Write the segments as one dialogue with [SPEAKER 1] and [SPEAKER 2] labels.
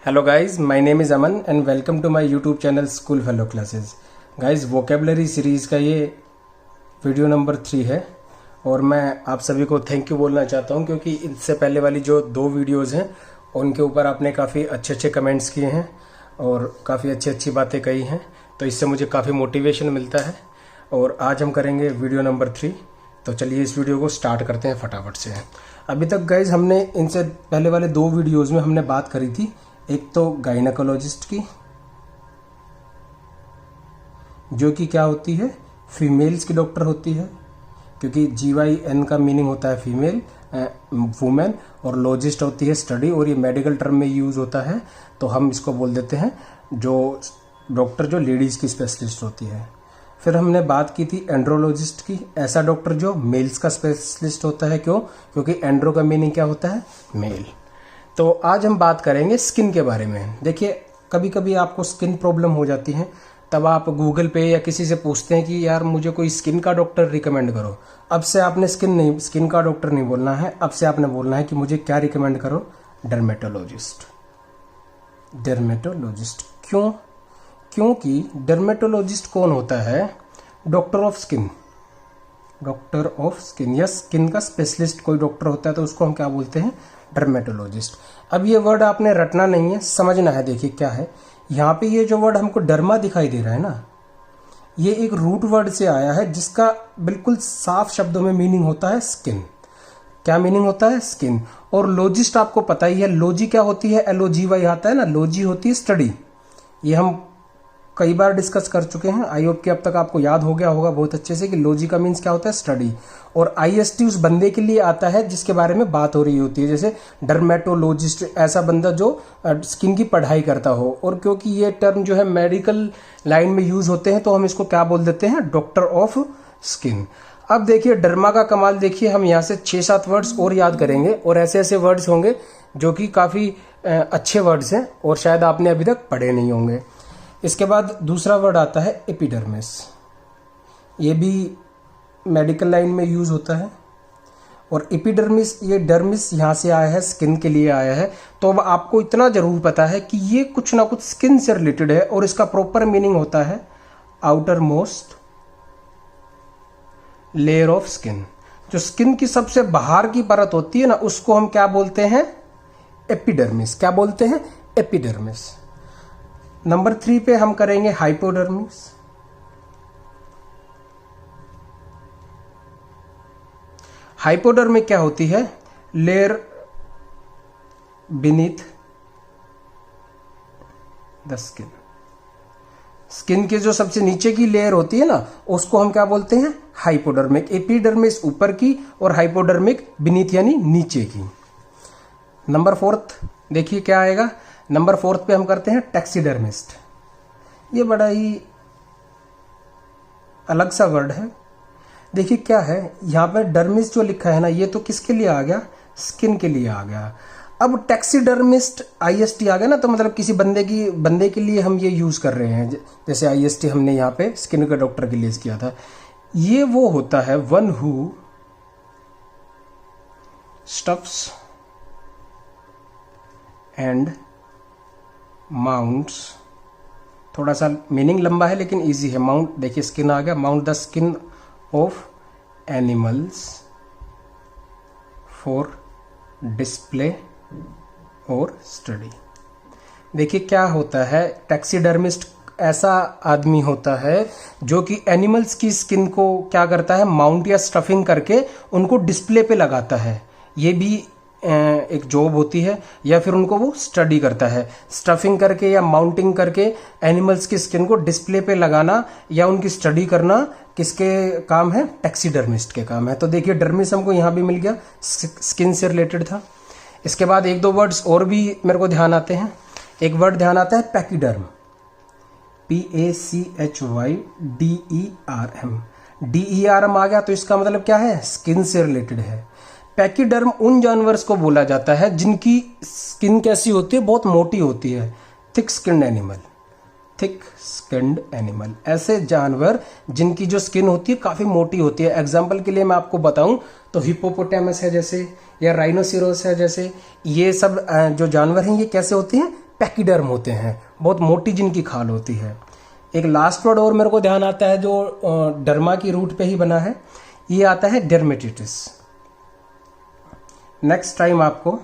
[SPEAKER 1] Hello guys, my name is Aman and welcome to my YouTube channel school fellow classes. Guys, vocabulary series का ये video number 3 है और मैं आप सभी को थैंक यू बोलना चाहता हूँ क्योंकि इससे पहले वाली जो 2 वीडियोस हैं उनके ऊपर आपने काफ़ी अच्छे कमेंट्स किए हैं और काफ़ी अच्छी बातें कही हैं, तो इससे मुझे काफ़ी मोटिवेशन मिलता है। और आज हम करेंगे वीडियो नंबर 3, तो चलिए इस वीडियो को स्टार्ट करते हैं फटाफट से। अभी तक गाइज हमने इनसे पहले वाले 2 वीडियोज़ में हमने बात करी थी, एक तो गायनेकोलॉजिस्ट की, जो कि क्या होती है, फीमेल्स की डॉक्टर होती है, क्योंकि GYN का मीनिंग होता है फीमेल, वुमेन, और लॉजिस्ट होती है स्टडी, और ये मेडिकल टर्म में यूज़ होता है, तो हम इसको बोल देते हैं जो डॉक्टर जो लेडीज़ की स्पेशलिस्ट होती है। फिर हमने बात की थी एंड्रोलॉजिस्ट की, ऐसा डॉक्टर जो मेल्स का स्पेशलिस्ट होता है। क्यों? क्योंकि एंड्रो का मीनिंग क्या होता है, मेल। तो आज हम बात करेंगे स्किन के बारे में। देखिए, कभी कभी आपको स्किन प्रॉब्लम हो जाती है, तब आप गूगल पे या किसी से पूछते हैं कि यार मुझे कोई स्किन का डॉक्टर रिकमेंड करो। अब से आपने स्किन का डॉक्टर नहीं बोलना है, अब से आपने बोलना है कि मुझे क्या रिकमेंड करो, डर्मेटोलॉजिस्ट। डर्मेटोलॉजिस्ट क्यों? क्योंकि डर्मेटोलॉजिस्ट कौन होता है? Doctor of skin. Doctor of skin या स्किन का स्पेशलिस्ट कोई डॉक्टर होता है तो उसको हम क्या बोलते हैं, डर्मेटोलॉजिस्ट। अब ये वर्ड आपने रटना नहीं है, समझना है। देखिए क्या है यहाँ पे, ये जो वर्ड हमको डर्मा दिखाई दे रहा है ना, ये एक रूट वर्ड से आया है जिसका बिल्कुल साफ शब्दों में मीनिंग होता है स्किन। क्या मीनिंग होता है? स्किन। और लॉजिस्ट आपको पता ही है, लॉजी क्या होती है, LOGY आता है ना, लॉजी होती है स्टडी। ये हम कई बार डिस्कस कर चुके हैं, आई होप कि अब तक आपको याद हो गया होगा बहुत अच्छे से कि लॉजी का मीन्स क्या होता है, स्टडी। और IST उस बंदे के लिए आता है जिसके बारे में बात हो रही होती है, जैसे डर्मेटोलॉजिस्ट, ऐसा बंदा जो स्किन की पढ़ाई करता हो। और क्योंकि ये टर्म जो है मेडिकल लाइन में यूज होते हैं, तो हम इसको क्या बोल देते हैं, डॉक्टर ऑफ स्किन। अब देखिए डर्मा का कमाल, देखिए हम यहाँ से 6-7 वर्ड्स और याद करेंगे, और ऐसे वर्ड्स होंगे जो कि काफ़ी अच्छे वर्ड्स हैं और शायद आपने अभी तक पढ़े नहीं होंगे। इसके बाद दूसरा वर्ड आता है एपिडर्मिस। ये भी मेडिकल लाइन में यूज होता है। और एपिडर्मिस, ये डर्मिस यहाँ से आया है, स्किन के लिए आया है। तो अब आपको इतना जरूर पता है कि ये कुछ ना कुछ स्किन से रिलेटेड है, और इसका प्रॉपर मीनिंग होता है outer most layer of skin. जो स्किन की सबसे बाहर की परत होती है ना, उसको हम क्या बोलते हैं, एपिडर्मिस। क्या बोलते हैं? एपिडर्मिस। नंबर 3 पे हम करेंगे हाइपोडर्मिस। हाइपोडर्मिक क्या होती है? Layer beneath the skin. Skin के जो सबसे नीचे की लेयर होती है ना, उसको हम क्या बोलते हैं, हाइपोडर्मिक। एपिडर्मिस ऊपर की और हाइपोडर्मिक बीनीथ यानी नीचे की। नंबर 4 देखिए क्या आएगा। नंबर 4 पे हम करते हैं टैक्सीडर्मिस्ट। ये बड़ा ही अलग सा वर्ड है। देखिए क्या है, यहाँ पे डर्मिस जो लिखा है ना, ये तो किसके लिए आ गया, स्किन के लिए आ गया। अब टैक्सीडर्मिस्ट IST आ गया ना, तो मतलब किसी बंदे के लिए हम ये यूज कर रहे हैं। जैसे IST हमने यहाँ पे स्किन के डॉक्टर के लिए किया था। ये वो होता है one who stuffs and mounts. थोड़ा सा मीनिंग लंबा है लेकिन इजी है। माउंट, देखिए स्किन आ गया, mount the skin of animals for display और स्टडी। देखिए क्या होता है, टैक्सीडर्मिस्ट ऐसा आदमी होता है जो कि एनिमल्स की स्किन को क्या करता है, माउंट या स्टफिंग करके उनको डिस्प्ले पे लगाता है। ये भी एक जॉब होती है, या फिर उनको वो स्टडी करता है। स्टफिंग करके या माउंटिंग करके एनिमल्स की स्किन को डिस्प्ले पे लगाना या उनकी स्टडी करना किसके काम है, टैक्सीडर्मिस्ट के काम है। तो देखिए डर्मिस हमको यहाँ भी मिल गया, स्किन से रिलेटेड था। इसके बाद 1-2 वर्ड्स और भी मेरे को ध्यान आते हैं। एक वर्ड ध्यान आता है पैकीडर्म, PACHYDERM। DERM आ गया तो इसका मतलब क्या है, स्किन से रिलेटेड है। पैकीडर्म उन जानवर्स को बोला जाता है जिनकी स्किन कैसी होती है, बहुत मोटी होती है, thick skinned animal. Thick skinned animal, ऐसे जानवर जिनकी जो स्किन होती है काफी मोटी होती है। एग्जाम्पल के लिए मैं आपको बताऊं तो हिप्पोपोटामस है जैसे, या राइनोसिरोस है जैसे, ये सब जो जानवर हैं ये कैसे होते हैं, पैकीडर्म होते हैं, बहुत मोटी जिनकी खाल होती है। एक लास्ट वर्ड और मेरे को ध्यान आता है जो डर्मा की रूट पे ही बना है, ये आता है डर्मेटिटिस। नेक्स्ट टाइम आपको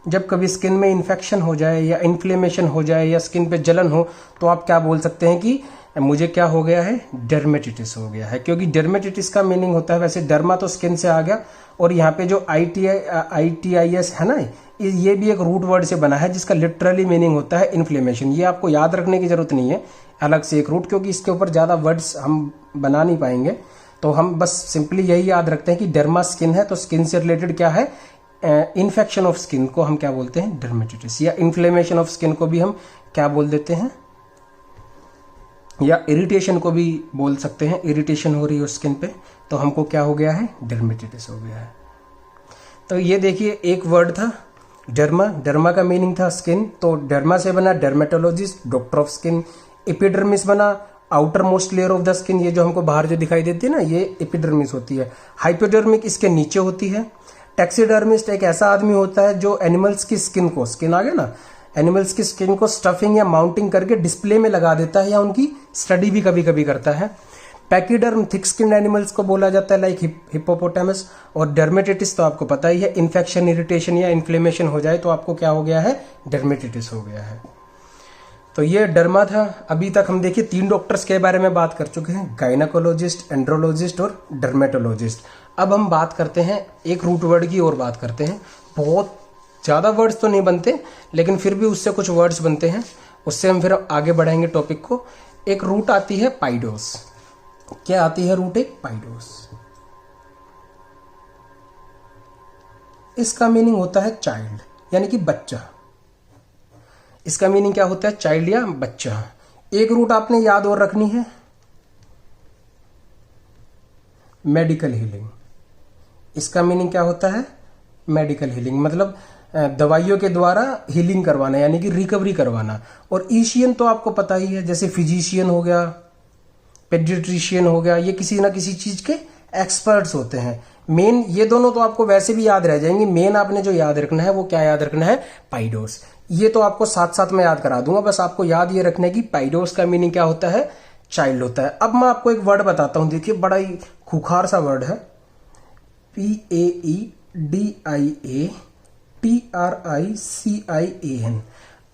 [SPEAKER 1] जब कभी स्किन में इन्फेक्शन हो जाए या इन्फ्लेमेशन हो जाए या स्किन पे जलन हो, तो आप क्या बोल सकते हैं कि मुझे क्या हो गया है, डर्मेटिटिस हो गया है। क्योंकि डर्मेटिटिस का मीनिंग होता है, वैसे डर्मा तो स्किन से आ गया, और यहाँ पे जो ITIS है ना, ये भी एक रूट वर्ड से बना है जिसका लिटरली मीनिंग होता है इन्फ्लेमेशन। ये आपको याद रखने की जरूरत नहीं है अलग से एक रूट, क्योंकि इसके ऊपर ज़्यादा वर्ड्स हम बना नहीं पाएंगे। तो हम बस सिंपली यही याद रखते हैं कि डर्मा स्किन है, तो स्किन से रिलेटेड क्या है, इन्फेक्शन ऑफ स्किन को हम क्या बोलते हैं, डर्मेटिटिस। या इन्फ्लेमेशन ऑफ स्किन को भी हम क्या बोल देते हैं, या इरिटेशन को भी बोल सकते हैं। इरिटेशन हो रही है स्किन पे तो हमको क्या हो गया है, डर्मेटिटिस हो गया है। तो ये देखिए एक वर्ड था डर्मा, डर्मा का मीनिंग था स्किन, तो डर्मा से बना dermatologist, doctor of skin. Epidermis बना outermost layer of the skin, ये जो हमको बाहर जो दिखाई देती है ना, ये एपिडर्मिस होती है। हाइपोडर्मिक इसके नीचे होती है। टैक्सीडर्मिस्ट एक ऐसा आदमी होता है जो एनिमल्स की स्किन को, स्किन आ गया ना, एनिमल्स की स्किन को स्टफिंग या माउंटिंग करके डिस्प्ले में लगा देता है, या उनकी स्टडी भी कभी कभी करता है। पैकीडर्म थिक स्किन एनिमल्स को बोला जाता है, लाइक हिप्पोपोटामस। और डर्मेटिटिस तो आपको पता ही है, इन्फेक्शन, इरिटेशन या इन्फ्लेमेशन हो जाए तो आपको क्या हो गया है, डर्मेटिटिस हो गया है। तो ये डर्मा था। अभी तक हम देखिए 3 डॉक्टर्स के बारे में बात कर चुके हैं, गायनाकोलॉजिस्ट, एंड्रोलॉजिस्ट और डर्मेटोलॉजिस्ट। अब हम बात करते हैं एक रूट वर्ड की और बात करते हैं। बहुत ज़्यादा वर्ड्स तो नहीं बनते, लेकिन फिर भी उससे कुछ वर्ड्स बनते हैं, उससे हम फिर आगे बढ़ाएंगे टॉपिक को। एक रूट आती है पाइडोस। क्या आती है रूट, एक पाइडोस। इसका मीनिंग होता है चाइल्ड, यानी कि बच्चा। इसका मीनिंग क्या होता है, चाइल्ड या बच्चा। एक रूट आपने याद और रखनी है, मेडिकल हीलिंग। इसका मीनिंग क्या होता है, मेडिकल हीलिंग, मतलब दवाइयों के द्वारा हीलिंग करवाना, यानी कि रिकवरी करवाना। और ईशियन तो आपको पता ही है, जैसे फिजिशियन हो गया, पेडियाट्रिशियन हो गया, ये किसी ना किसी चीज के एक्सपर्ट्स होते हैं। मेन ये दोनों तो आपको वैसे भी याद रह जाएंगे, मेन आपने जो याद रखना है वो क्या याद रखना है, पाइडोस। ये तो आपको साथ साथ में याद करा दूंगा, बस आपको याद ये रखना है कि पाइडोस का मीनिंग क्या होता है, चाइल्ड होता है। अब मैं आपको एक वर्ड बताता हूं, देखिए बड़ा ही खुखार सा वर्ड है, PAEDIATRICIAN।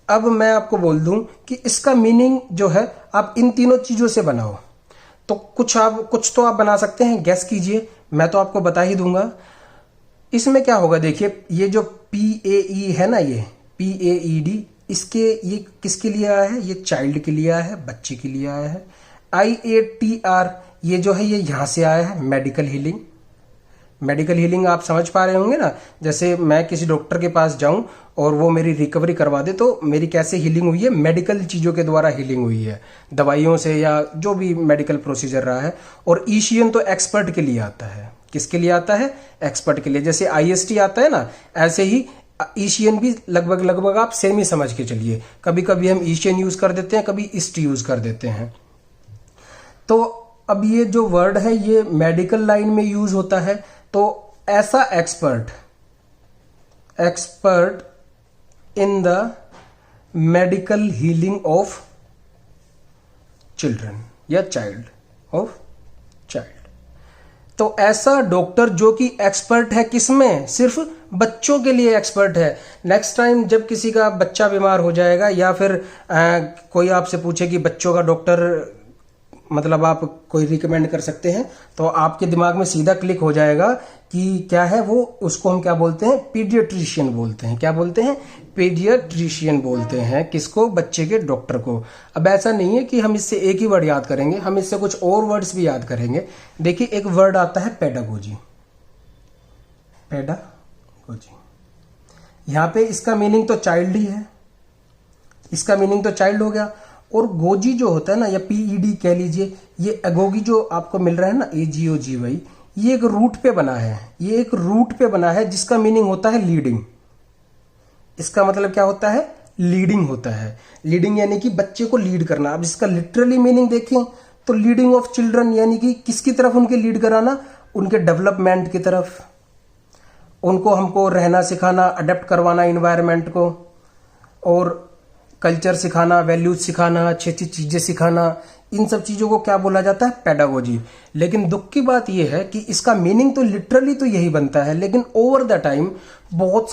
[SPEAKER 1] अब मैं आपको बोल दूं कि इसका मीनिंग जो है, आप इन तीनों चीजों से बनाओ, तो कुछ तो आप बना सकते हैं, गैस कीजिए, मैं तो आपको बता ही दूंगा। इसमें क्या होगा, देखिए ये जो PAE है ना, ये PAED, ये किसके लिए आया है, ये चाइल्ड के लिए आया है, बच्चे के लिए आया है। IATR ये जो है, ये यहां से आया है, मेडिकल हीलिंग। मेडिकल हीलिंग आप समझ पा रहे होंगे ना, जैसे मैं किसी डॉक्टर के पास जाऊं और वो मेरी रिकवरी करवा दे, तो मेरी कैसे हीलिंग हुई है, मेडिकल चीजों के द्वारा हीलिंग हुई है, दवाइयों से या जो भी मेडिकल प्रोसीजर रहा है। और ईशियन तो एक्सपर्ट के लिए आता है, किसके लिए आता है, एक्सपर्ट के लिए। जैसे IST आता है ना, ऐसे ही ईशियन भी लगभग आप सेम ही समझ के चलिए। कभी कभी हम ईशियन यूज कर देते हैं, कभी ईस्ट यूज कर देते हैं। तो अब ये जो वर्ड है, ये मेडिकल लाइन में यूज होता है। तो ऐसा expert in the medical healing of children या चाइल्ड ऑफ चाइल्ड, तो ऐसा डॉक्टर जो कि एक्सपर्ट है किसमें, सिर्फ बच्चों के लिए एक्सपर्ट है। नेक्स्ट टाइम जब किसी का बच्चा बीमार हो जाएगा, या फिर कोई आपसे पूछे कि बच्चों का डॉक्टर मतलब आप कोई रिकमेंड कर सकते हैं, तो आपके दिमाग में सीधा क्लिक हो जाएगा कि क्या है वो, उसको हम क्या बोलते हैं, पीडियाट्रिशियन बोलते हैं। क्या बोलते हैं, पीडियाट्रिशियन बोलते हैं किसको, बच्चे के डॉक्टर को। अब ऐसा नहीं है कि हम इससे एक ही वर्ड याद करेंगे, हम इससे कुछ और वर्ड्स भी याद करेंगे। देखिए एक वर्ड आता है पेडागोजी। पेडागोजी, यहां पे इसका मीनिंग तो चाइल्ड ही है, इसका मीनिंग तो चाइल्ड हो गया। और गोजी जो होता है ना, या PED कह लीजिए, ये एगोगी जो आपको मिल रहा है ना, AGOGY, ये एक रूट पे बना है, ये एक रूट पे बना है जिसका मीनिंग होता है लीडिंग। इसका मतलब क्या होता है, लीडिंग होता है। लीडिंग यानी कि बच्चे को लीड करना। अब इसका लिटरली मीनिंग देखें तो लीडिंग ऑफ चिल्ड्रन, यानी कि किसकी तरफ उनके लीड कराना, उनके डेवलपमेंट की तरफ, उनको हमको रहना सिखाना, अडेप्ट करवाना इन्वायरमेंट को, और कल्चर सिखाना, वैल्यूज सिखाना, अच्छी अच्छी चीजें सिखाना, इन सब चीजों को क्या बोला जाता है? पेडागोजी। लेकिन दुख की बात यह है कि इसका मीनिंग तो लिटरली तो यही बनता है, लेकिन ओवर द टाइम बहुत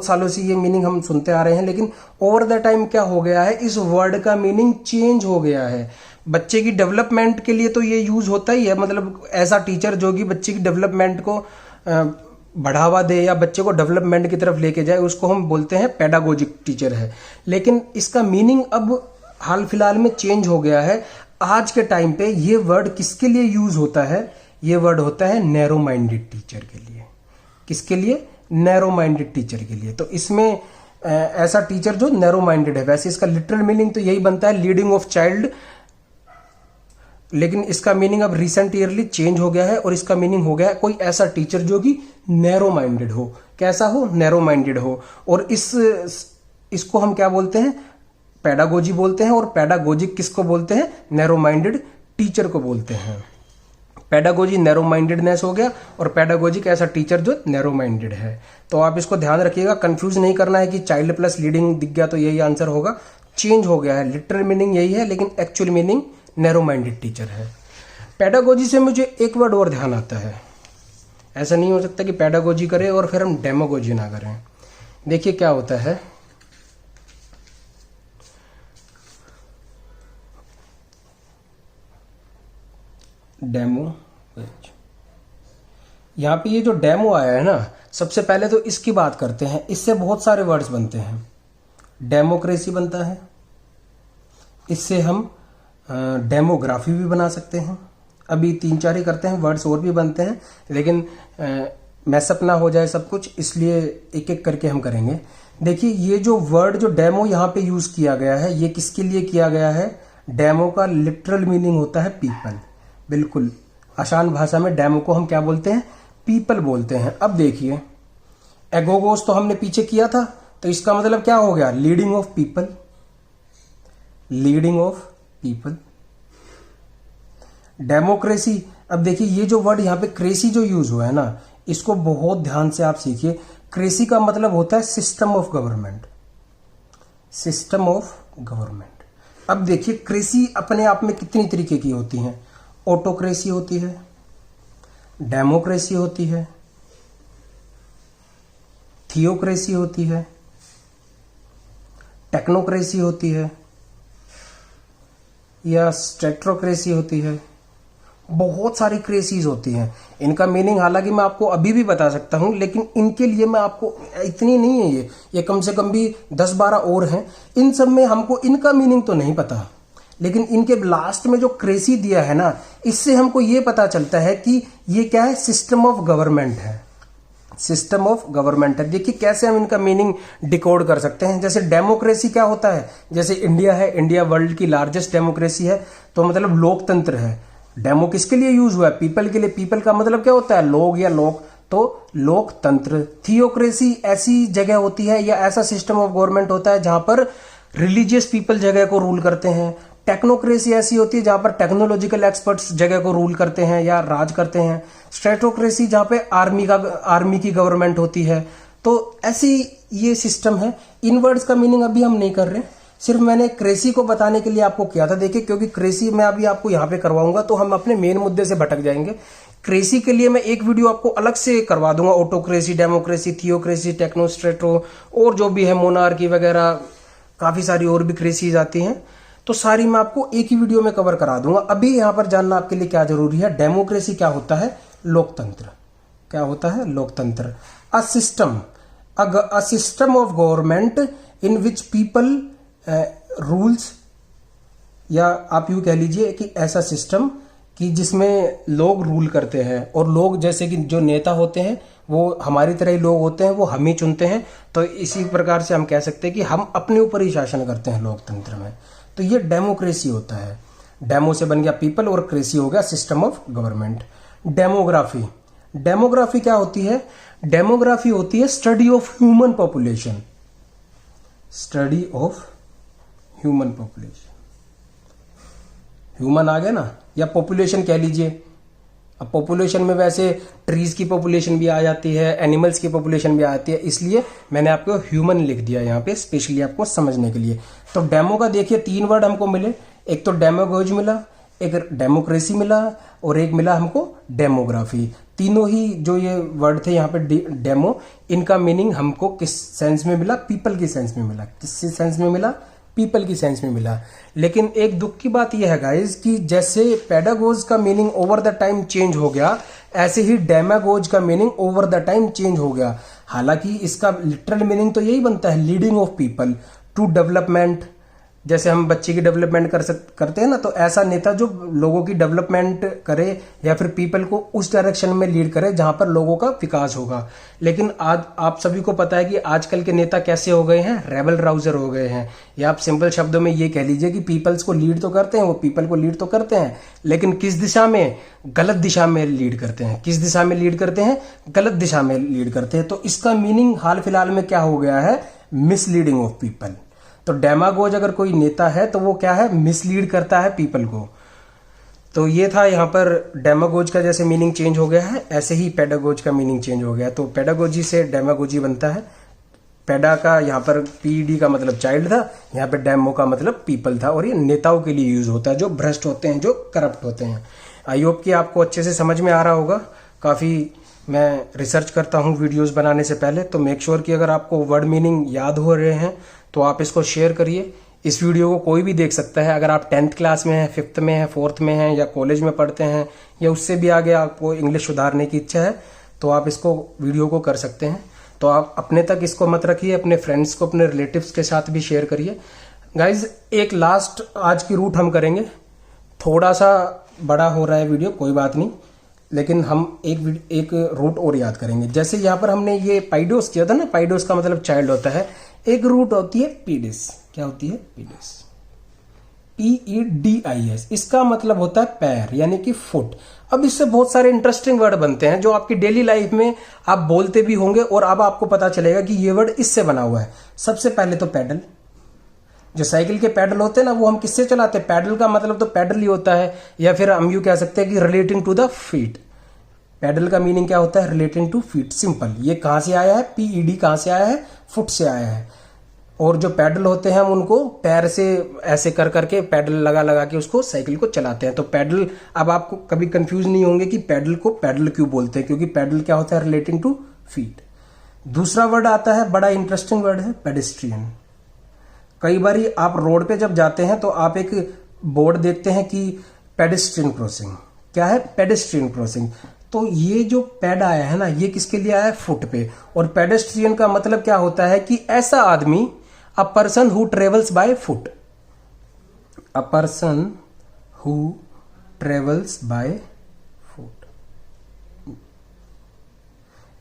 [SPEAKER 1] सालों से ये मीनिंग हम सुनते आ रहे हैं, लेकिन ओवर द टाइम क्या हो गया है, इस वर्ड का मीनिंग चेंज हो गया है। बच्चे की डेवलपमेंट के लिए तो ये यूज होता ही है, मतलब ऐसा टीचर जो कि बच्चे की डेवलपमेंट को बढ़ावा दे या बच्चे को डेवलपमेंट की तरफ लेके जाए, उसको हम बोलते हैं पेडागोजिक टीचर है। लेकिन इसका मीनिंग अब हाल फिलहाल में चेंज हो गया है। आज के टाइम पे ये वर्ड किसके लिए यूज होता है? ये वर्ड होता है नैरो माइंडेड टीचर के लिए। किसके लिए? नैरो माइंडेड टीचर के लिए। तो इसमें ऐसा टीचर जो नैरो माइंडेड है। वैसे इसका लिटरल मीनिंग तो यही बनता है, लीडिंग ऑफ चाइल्ड, लेकिन इसका मीनिंग अब रिसेंट ईयरली चेंज हो गया है और इसका मीनिंग हो गया है कोई ऐसा टीचर जो कि नैरो माइंडेड हो। कैसा हो? नैरो माइंडेड हो। और इसको हम क्या बोलते हैं? पेडागोजी बोलते हैं। और पेडागोजिक किसको बोलते हैं? नैरो माइंडेड टीचर को बोलते हैं। पेडागोजी नैरो माइंडेडनेस हो गया और पेडागोजिक ऐसा टीचर जो नैरो माइंडेड है। तो आप इसको ध्यान रखिएगा, कंफ्यूज नहीं करना है कि चाइल्ड प्लस लीडिंग दिख गया तो यही आंसर होगा। चेंज हो गया है, लिटरल मीनिंग यही है, लेकिन actual meaning narrow minded teacher है। पेडागोजी से मुझे एक वर्ड और ध्यान आता है। ऐसा नहीं हो सकता कि पेडागोजी करें और फिर हम डेमोगोजी ना करें। देखिए क्या होता है, डेमो। यहां पे ये जो डेमो आया है ना, सबसे पहले तो इसकी बात करते हैं। इससे बहुत सारे वर्ड्स बनते हैं। डेमोक्रेसी बनता है, इससे हम डेमोग्राफी भी बना सकते हैं। अभी 3-4 ही करते हैं, वर्ड्स और भी बनते हैं, लेकिन मैसअप ना हो जाए सब कुछ, इसलिए एक एक करके हम करेंगे। देखिए ये जो वर्ड जो डेमो यहाँ पे यूज किया गया है, ये किसके लिए किया गया है? डेमो का लिटरल मीनिंग होता है पीपल। बिल्कुल आसान भाषा में डेमो को हम क्या बोलते हैं? पीपल बोलते हैं। अब देखिए एगोगोस तो हमने पीछे किया था, तो इसका मतलब क्या हो गया? Leading of people. Leading of people. Democracy. अब देखिए ये जो वर्ड यहाँ पे क्रेसी जो यूज हुआ है ना, इसको बहुत ध्यान से आप सीखिए। क्रेसी का मतलब होता है system of government. System of government. अब देखिए क्रेसी अपने आप में कितनी तरीके की होती हैं। ऑटोक्रेसी होती है, डेमोक्रेसी होती है, थियोक्रेसी होती है, टेक्नोक्रेसी होती है, या स्टेट्रोक्रेसी होती है। बहुत सारी क्रेसीज होती हैं। इनका मीनिंग हालांकि मैं आपको अभी भी बता सकता हूं, लेकिन इनके लिए मैं आपको, इतनी नहीं है ये कम से कम भी 10-12 और हैं। इन सब में हमको इनका मीनिंग तो नहीं पता, लेकिन इनके लास्ट में जो क्रेसी दिया है ना, इससे हमको ये पता चलता है कि ये क्या है? सिस्टम ऑफ गवर्नमेंट है। सिस्टम ऑफ गवर्नमेंट है। देखिए कैसे हम इनका मीनिंग डिकोड कर सकते हैं। जैसे डेमोक्रेसी क्या होता है? जैसे इंडिया है, इंडिया वर्ल्ड की लार्जेस्ट डेमोक्रेसी है, तो मतलब लोकतंत्र है। डेमो किसके लिए यूज हुआ है? पीपल के लिए। पीपल का मतलब क्या होता है? लोग या लोक, तो लोकतंत्र। थियोक्रेसी ऐसी जगह होती है या ऐसा सिस्टम ऑफ गवर्नमेंट होता है जहां पर रिलीजियस पीपल जगह को रूल करते हैं। टेक्नोक्रेसी ऐसी होती है जहां पर टेक्नोलॉजिकल एक्सपर्ट्स जगह को रूल करते हैं या राज करते हैं। स्ट्रेटोक्रेसी जहां पे आर्मी की गवर्नमेंट होती है। तो ऐसी ये सिस्टम है। इन वर्ड्स का मीनिंग अभी हम नहीं कर रहे, सिर्फ मैंने क्रेसी को बताने के लिए आपको किया था। देखिए क्योंकि क्रेसी मैं अभी आपको यहाँ पे करवाऊंगा तो हम अपने मेन मुद्दे से भटक जाएंगे। क्रेसी के लिए मैं एक वीडियो आपको अलग से करवा दूंगा। ऑटोक्रेसी, डेमोक्रेसी, थियोक्रेसी, टेक्नोस्ट्रेटो और जो भी है, मोनार्की वगैरह, काफी सारी और भी क्रेसीज आती हैं, तो सारी मैं आपको एक ही वीडियो में कवर करा दूंगा। अभी यहां पर जानना आपके लिए क्या जरूरी है? डेमोक्रेसी क्या होता है? लोकतंत्र। क्या होता है? लोकतंत्र। A system of government in which people rules, या आप यूं कह लीजिए कि ऐसा सिस्टम कि जिसमें लोग रूल करते हैं, और लोग जैसे कि जो नेता होते हैं वो हमारी तरह ही लोग होते हैं, वो हम ही चुनते हैं। तो इसी प्रकार से हम कह सकते हैं कि हम अपने ऊपर ही शासन करते हैं लोकतंत्र में। तो ये डेमोक्रेसी होता है। डेमो से बन गया पीपल और क्रेसी हो गया system of government. Demography. Demography क्या होती है? डेमोग्राफी होती है study of human population. Study of human population. Human आ गया ना, या पॉपुलेशन कह लीजिए, अब पॉपुलेशन में वैसे ट्रीज की पॉपुलेशन भी आ जाती है, एनिमल्स की पॉपुलेशन भी आ जाती है, इसलिए मैंने आपको ह्यूमन लिख दिया यहाँ पे स्पेशली आपको समझने के लिए। तो डेमो का देखिए 3 वर्ड हमको मिले, एक तो डेमोगोज मिला, एक डेमोक्रेसी मिला और एक मिला हमको डेमोग्राफी। तीनों ही जो ये वर्ड थे यहाँ पे डेमो, इनका मीनिंग हमको किस सेंस में मिला? पीपल की सेंस में मिला। किस सेंस में मिला? पीपल की सेंस में मिला। लेकिन एक दुख की बात यह है गाइस कि जैसे पेडागोज का meaning over the time change हो गया, ऐसे ही डेमागोज का meaning over the time change हो गया। हालांकि इसका लिटरल मीनिंग तो यही बनता है, leading of people to development. जैसे हम बच्चे की डेवलपमेंट करते हैं ना, तो ऐसा नेता जो लोगों की डेवलपमेंट करे या फिर पीपल को उस डायरेक्शन में लीड करे जहां पर लोगों का विकास होगा। लेकिन आज आप सभी को पता है कि आजकल के नेता कैसे हो गए हैं? रेबल राउजर हो गए हैं। या आप सिंपल शब्दों में ये कह लीजिए कि पीपल्स को लीड तो करते हैं, वो पीपल को लीड तो करते हैं, लेकिन किस दिशा में? गलत दिशा में लीड करते हैं। किस दिशा में लीड करते हैं? गलत दिशा में लीड करते हैं। तो इसका मीनिंग हाल फिलहाल में क्या हो गया है? Misleading of people. तो डेमागोज अगर कोई नेता है तो वो क्या है? मिसलीड करता है पीपल को। तो ये था यहाँ पर डेमागोज का जैसे मीनिंग चेंज हो गया है, ऐसे ही पेडागोज का मीनिंग चेंज हो गया। तो पेडागोजी से डेमागोजी बनता है। पेडा का यहाँ पर पीडी का मतलब चाइल्ड था, यहाँ पे डेमो का मतलब पीपल था, और ये नेताओं के लिए यूज होता है जो भ्रष्ट होते हैं, जो करप्ट होते हैं। आई होप कि आपको अच्छे से समझ में आ रहा होगा। काफी मैं रिसर्च करता हूँ वीडियोस बनाने से पहले, तो मेक श्योर कि अगर आपको वर्ड मीनिंग याद हो रहे हैं तो आप इसको शेयर करिए। इस वीडियो को कोई भी देख सकता है। अगर आप 10th क्लास में हैं, 5th में हैं, 4th में हैं, या कॉलेज में पढ़ते हैं, या उससे भी आगे आपको इंग्लिश सुधारने की इच्छा है, तो आप इसको वीडियो को कर सकते हैं। तो आप अपने तक इसको मत रखिए, अपने फ्रेंड्स को, अपने रिलेटिव्स के साथ भी शेयर करिए। गाइज एक लास्ट आज की रूट हम करेंगे। थोड़ा सा बड़ा हो रहा है वीडियो, कोई बात नहीं, लेकिन हम एक रूट और याद करेंगे। जैसे यहाँ पर हमने ये पाइडोस किया था ना, पाइडोस का मतलब चाइल्ड होता है। एक रूट होती है पीडिस। क्या होती है? पीडिस। PEDIS, इसका मतलब होता है पैर, यानी कि फुट। अब इससे बहुत सारे इंटरेस्टिंग वर्ड बनते हैं जो आपकी डेली लाइफ में आप बोलते भी होंगे, और अब आपको पता चलेगा कि ये वर्ड इससे बना हुआ है। सबसे पहले तो पैडल। जो साइकिल के पैडल होते हैं ना, वो हम किससे चलाते हैं? पैडल का मतलब तो पैडल ही होता है, या फिर हम यूं कह सकते हैं कि relating to the feet. Pedal का मीनिंग क्या होता है? Relating to feet. सिंपल। ये कहां से आया है? PED कहां से आया है? फुट से आया है। और जो पैडल होते हैं हम उनको पैर से ऐसे कर करके पैडल लगा लगा के उसको साइकिल को चलाते हैं। तो पैडल, अब आपको कभी कंफ्यूज नहीं होंगे कि पैडल को पैडल क्यों बोलते हैं, क्योंकि पैडल क्या होता है? Relating to feet. दूसरा वर्ड आता है, बड़ा इंटरेस्टिंग वर्ड है, पेडेस्ट्रियन। कई बार आप रोड पे जब जाते हैं तो आप एक बोर्ड देखते हैं कि पेडेस्ट्रियन क्रॉसिंग। क्या है? Pedestrian crossing. तो ये जो पैड आया है ना, ये किसके लिए आया है? फुट पे। और पेडेस्ट्रियन का मतलब क्या होता है कि ऐसा आदमी, a person who travels by foot. A person who travels by foot,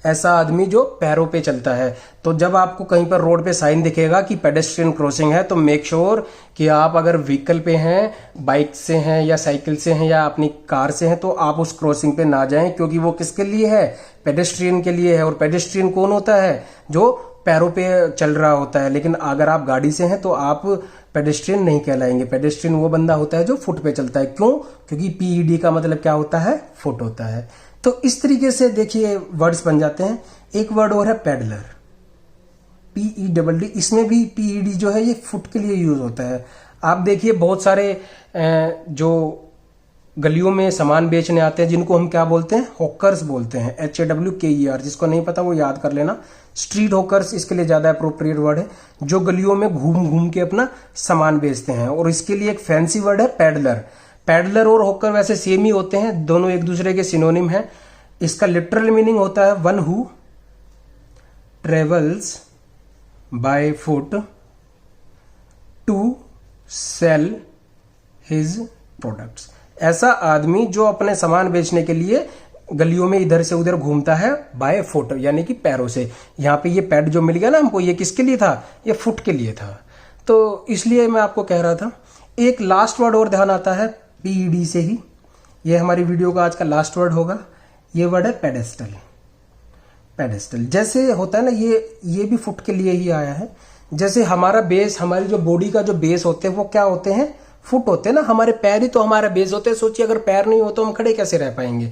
[SPEAKER 1] ऐसा आदमी जो पैरों पे चलता है। तो जब आपको कहीं पर रोड पे साइन दिखेगा कि पेडेस्ट्रियन क्रॉसिंग है, तो मेक श्योर कि आप अगर व्हीकल पे हैं, बाइक से हैं या साइकिल से हैं या अपनी कार से हैं, तो आप उस क्रॉसिंग पे ना जाएं, क्योंकि वो किसके लिए है? पेडेस्ट्रियन के लिए है। और पेडेस्ट्रियन कौन होता है? जो पैरों पे चल रहा होता है। लेकिन अगर आप गाड़ी से हैं तो आप पेडेस्ट्रियन नहीं कहलाएंगे। पेडेस्ट्रियन वो बंदा होता है जो फुट पे चलता है। क्यों? क्योंकि PED का मतलब क्या होता है? फुट होता है। तो इस तरीके से देखिए वर्ड्स बन जाते हैं। एक वर्ड और है पैडलर, PEDD। इसमें भी PED जो है ये फुट के लिए यूज होता है। आप देखिए बहुत सारे जो गलियों में सामान बेचने आते हैं, जिनको हम क्या बोलते हैं? हॉकर्स बोलते हैं, HAWKER। जिसको नहीं पता वो याद कर लेना। स्ट्रीट हॉकर्स इसके लिए ज्यादा अप्रोप्रिएट वर्ड है, जो गलियों में घूम घूम के अपना सामान बेचते हैं। और इसके लिए एक फैंसी वर्ड है पैडलर। पैडलर और हॉकर वैसे सेम ही होते हैं, दोनों एक दूसरे के सिनोनिम हैं। इसका लिटरल मीनिंग होता है one who travels by foot to sell his products. ऐसा आदमी जो अपने सामान बेचने के लिए गलियों में इधर से उधर घूमता है बाय फुट, यानी कि पैरों से। यहाँ पे ये पैड जो मिल गया ना हमको, ये किसके लिए था? ये फुट के लिए था। तो इसलिए मैं आपको कह रहा था। एक लास्ट वर्ड और ध्यान आता है PED से ही। ये हमारी वीडियो का आज का लास्ट वर्ड होगा। ये वर्ड है पेडेस्टल। पेडेस्टल जैसे होता है ना, ये भी फुट के लिए ही आया है। जैसे हमारा बेस, हमारी जो बॉडी का जो बेस होते हैं वो क्या होते हैं? फुट होते हैं ना। हमारे पैर ही तो हमारा बेस होते हैं। सोचिए अगर पैर नहीं हो तो हम खड़े कैसे रह पाएंगे?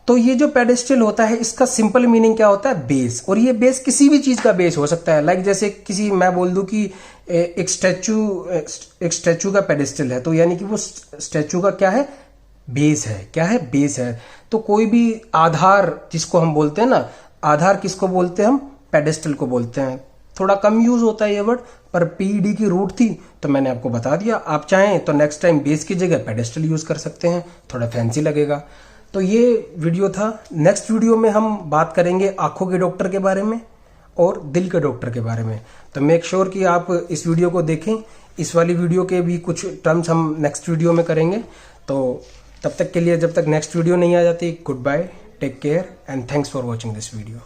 [SPEAKER 1] तो ये जो पेडेस्टल होता है इसका सिंपल मीनिंग क्या होता है? बेस। और ये बेस किसी भी चीज का बेस हो सकता है। लाइक जैसे किसी, मैं बोल दूं कि एक स्टैचू का पेडेस्टल है, तो यानी कि वो स्टैचू का क्या है? बेस है। क्या है? बेस है। तो कोई भी आधार जिसको हम बोलते हैं ना, आधार किसको बोलते हैं हम? पेडेस्टल को बोलते हैं। थोड़ा कम यूज होता है ये वर्ड, पर पीईडी की रूट थी तो मैंने आपको बता दिया। आप चाहें तो नेक्स्ट टाइम बेस की जगह पेडेस्टल यूज कर सकते हैं, थोड़ा फैंसी लगेगा। तो ये वीडियो था। नेक्स्ट वीडियो में हम बात करेंगे आंखों के डॉक्टर के बारे में और दिल के डॉक्टर के बारे में। तो मेक श्योर कि आप इस वीडियो को देखें। इस वाली वीडियो के भी कुछ टर्म्स हम नेक्स्ट वीडियो में करेंगे। तो तब तक के लिए, जब तक नेक्स्ट वीडियो नहीं आ जाती, goodbye, take care and thanks for watching this video.